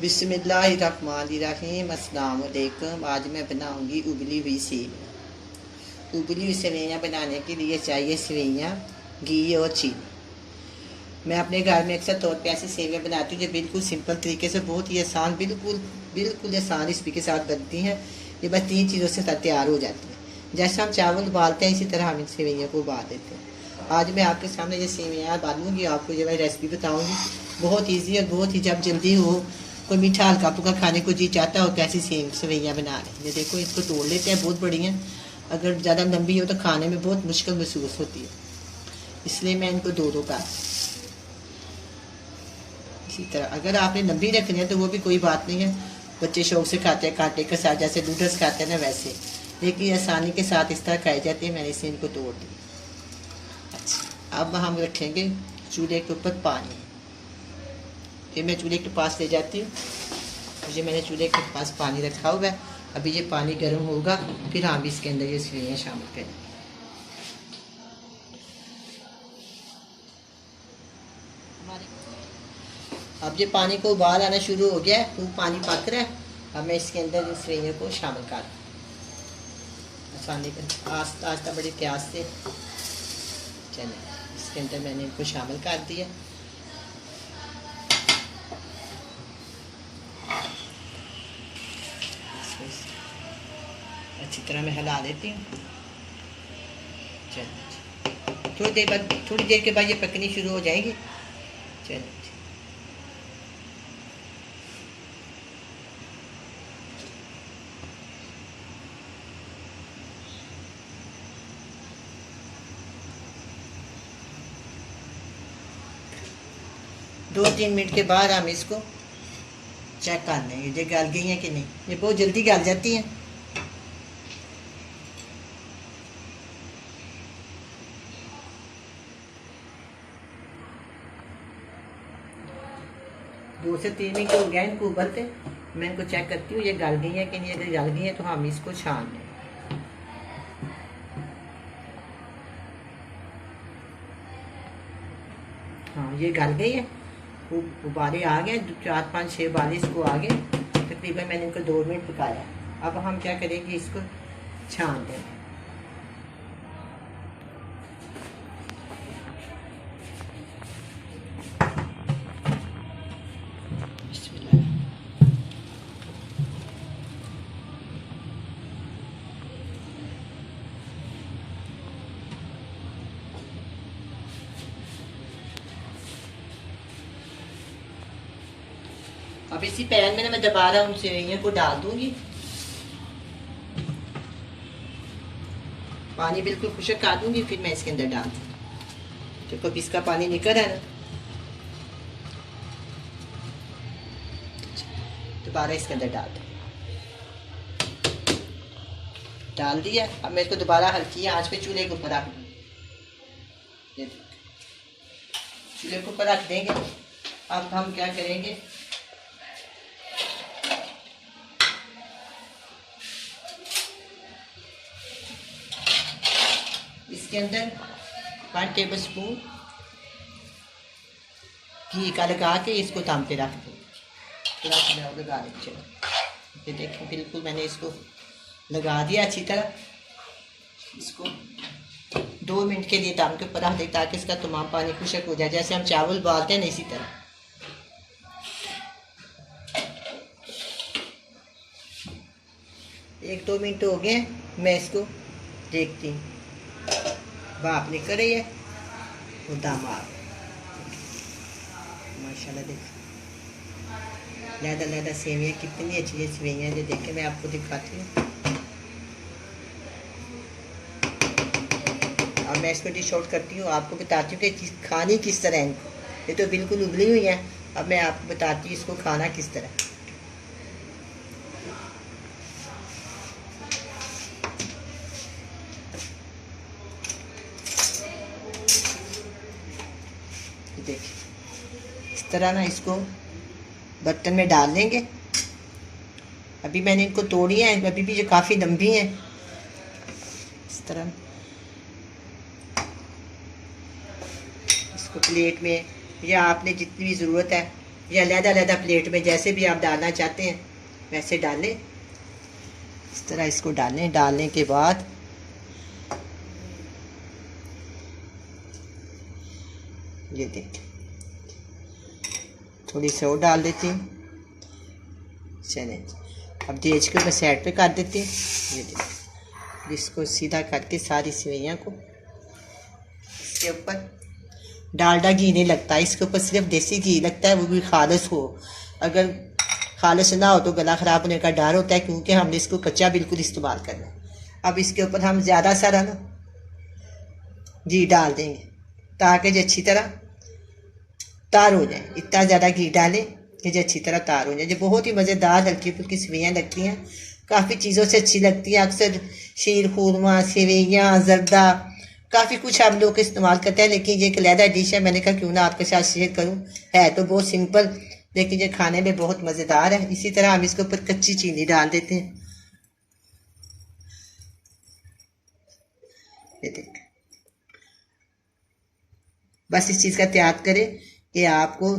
बिस्मिल्लाहिर्रहमानिर्रहीम। अस्सलाम वालेकुम। आज मैं बनाऊंगी उबली हुई सेवइयाँ। उबली हुई सेवइयाँ बनाने के लिए चाहिए सेवइयाँ, घी और चीनी। मैं अपने घर में अक्सर तौर पे ऐसी सेवइयाँ बनाती हूँ जो बिल्कुल सिंपल तरीके से, बहुत ही आसान, बिल्कुल बिल्कुल आसान रेसिपी के साथ बनती हैं। ये बस 3 चीज़ों से तैयार हो जाती है। जैसे हम चावल उबालते हैं इसी तरह हम इन सेवइयाँ को उबाल देते हैं। आज मैं आपके सामने ये सेवइयाँ उबालूँगी, आपको ये मैं रेसिपी बताऊँगी। बहुत ईजी और बहुत ही जब जल्दी हो, कोई मीठा हल्का फुल्का खाने को जी चाहता हो, कैसी सेवइयाँ बना लें। ये देखो, इसको तोड़ लेते हैं, बहुत बड़ी हैं। अगर ज़्यादा लंबी हो तो खाने में बहुत मुश्किल महसूस होती है, इसलिए मैं इनको दो दो काट। इसी तरह अगर आपने लंबी रखनी है तो वो भी कोई बात नहीं है, बच्चे शौक से खाते हैं कांटे के साथ, जैसे नूडल्स खाते हैं ना वैसे, लेकिन आसानी के साथ इस तरह खाई जाती है। मैंने इसे इनको तोड़ दी। अच्छा, अब हम रखेंगे चूल्हे के ऊपर पानी। फिर मैं चूल्हे के पास ले जाती हूँ। मुझे मैंने चूल्हे के पास पानी रखा हुआ है। अभी ये पानी गर्म होगा, फिर हम इसके अंदर ये सेवइयाँ शामिल करेंगे। अब ये पानी को उबाल आना शुरू हो गया है, खूब पानी पक रहा है। अब मैं इसके अंदर इस सेवइयों को शामिल कर आसानी कर आस्ता आस्ता बड़ी प्यास से। चलिए, इसके अंदर मैंने इनको शामिल कर दिया। अच्छी तरह मैं हिला देती हूँ। चलिए, थोड़ी देर के बाद ये पकनी शुरू हो जाएगी। चलिए, दो तीन मिनट के बाद हम इसको चेक कर लेंगे ये गल गई हैं कि नहीं। ये बहुत जल्दी गल जाती हैं। दो से 3 मिनट हो गया इनको उबलते। मैं इनको चेक करती हूँ ये गल गई है कि नहीं। अगर गल गई है तो हम इसको छान लें। हाँ, ये गल गई है, उबाले आ गए, 4 5 6 उबाले इसको आ गए। तकरीबन मैंने इनको 2 मिनट पकाया। अब हम क्या करेंगे, इसको छान देंगे। अब इसी पैन में ना मैं दोबारा उन सेवइयों को डाल दूंगी। पानी बिल्कुल खुशक कर दूंगी, फिर मैं इसके अंदर डाल दूंगी। देखो, अब इसका पानी निकल है ना। दोबारा इसके अंदर डाल दिया। अब मैं इसको दोबारा हल्की आंच पे चूल्हे के ऊपर रख दूंगी। चूल्हे के ऊपर रख देंगे। अब हम क्या करेंगे, इसके अंदर 1 टेबल स्पून घी का लगा के इसको दम पे रख दें। लगा दें। चलो, ये देखो, बिल्कुल मैंने इसको लगा दिया अच्छी तरह। इसको 2 मिनट के लिए दम के ऊपर रख दें ताकि इसका तमाम पानी खुशक हो जाए, जैसे हम चावल उबालते हैं ना इसी तरह। एक 2 मिनट हो गए, मैं इसको देखती हूँ। भाप निकल रही है और दम आ गया। माशाल्लाह, देखो लहदा लहदा सेवइयाँ कितनी अच्छी सेवइयाँ। जो देखे मैं आपको दिखाती हूँ। अब मैं इसको डिश आउट करती हूँ, आपको बताती हूँ कि खानी किस तरह है इनको। ये तो बिल्कुल उबली हुई है। अब मैं आपको बताती हूँ इसको खाना किस तरह। देखिए, इस तरह ना इसको बर्तन में डाल लेंगे। अभी मैंने इनको तोड़ी है, अभी भी जो काफ़ी लंबी हैं। इस तरह इसको प्लेट में, या आपने जितनी भी ज़रूरत है या अलग-अलग प्लेट में जैसे भी आप डालना चाहते हैं वैसे डालें। इस तरह इसको डालें। डालने के बाद ये देखिए थोड़ी सी और डाल देती हूँ। चलें अब देज को मैं साइड पे कर देती हूँ। ये देखिए इसको सीधा करके सारी सेवइयाँ को इसके ऊपर, डालडा घी नहीं लगता इसके ऊपर, सिर्फ देसी घी लगता है, वो भी खालिस हो। अगर खालिस ना हो तो गला ख़राब होने का डर होता है, क्योंकि हमने इसको कच्चा बिल्कुल इस्तेमाल करना है। अब इसके ऊपर हम ज़्यादा सारा ना घी डाल देंगे ताकि ये अच्छी तरह तार हो जाए। इतना ज़्यादा घी डालें कि जो अच्छी तरह तार हो जाए। जो बहुत ही मज़ेदार हल्की फुल्की सेवइयाँ लगती हैं, काफ़ी चीज़ों से अच्छी लगती हैं। अक्सर शीर खुरमा, सेवइयाँ, जर्दा, काफ़ी कुछ हम लोग इस्तेमाल करते हैं, लेकिन ये एक अलहदा डिश है। मैंने कहा क्यों ना आपके साथ शेयर करूँ। है तो बहुत सिंपल, लेकिन ये खाने में बहुत मज़ेदार है। इसी तरह हम इसके ऊपर कच्ची चीनी डाल देते हैं। ये देख, बस इस चीज़ का त्याग करें कि आपको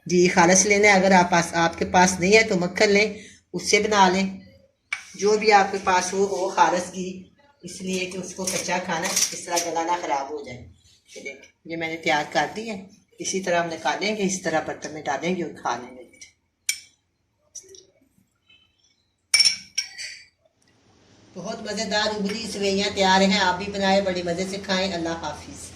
घी खालिस लेना है। अगर आपके पास नहीं है तो मक्खन लें, उससे बना लें। जो भी आपके पास हो खालिस घी, इसलिए कि उसको कच्चा खाना इस तरह गला ना ख़राब हो जाए। ये देख, ये मैंने तैयार कर दी है। इसी तरह हम निकालेंगे, इस तरह बर्तन में डालेंगे और खा लेंगे। बहुत मज़ेदार उबली सेवइयाँ तैयार हैं। आप भी बनाए, बड़े मज़े से खाएं। अल्लाह हाफिज़।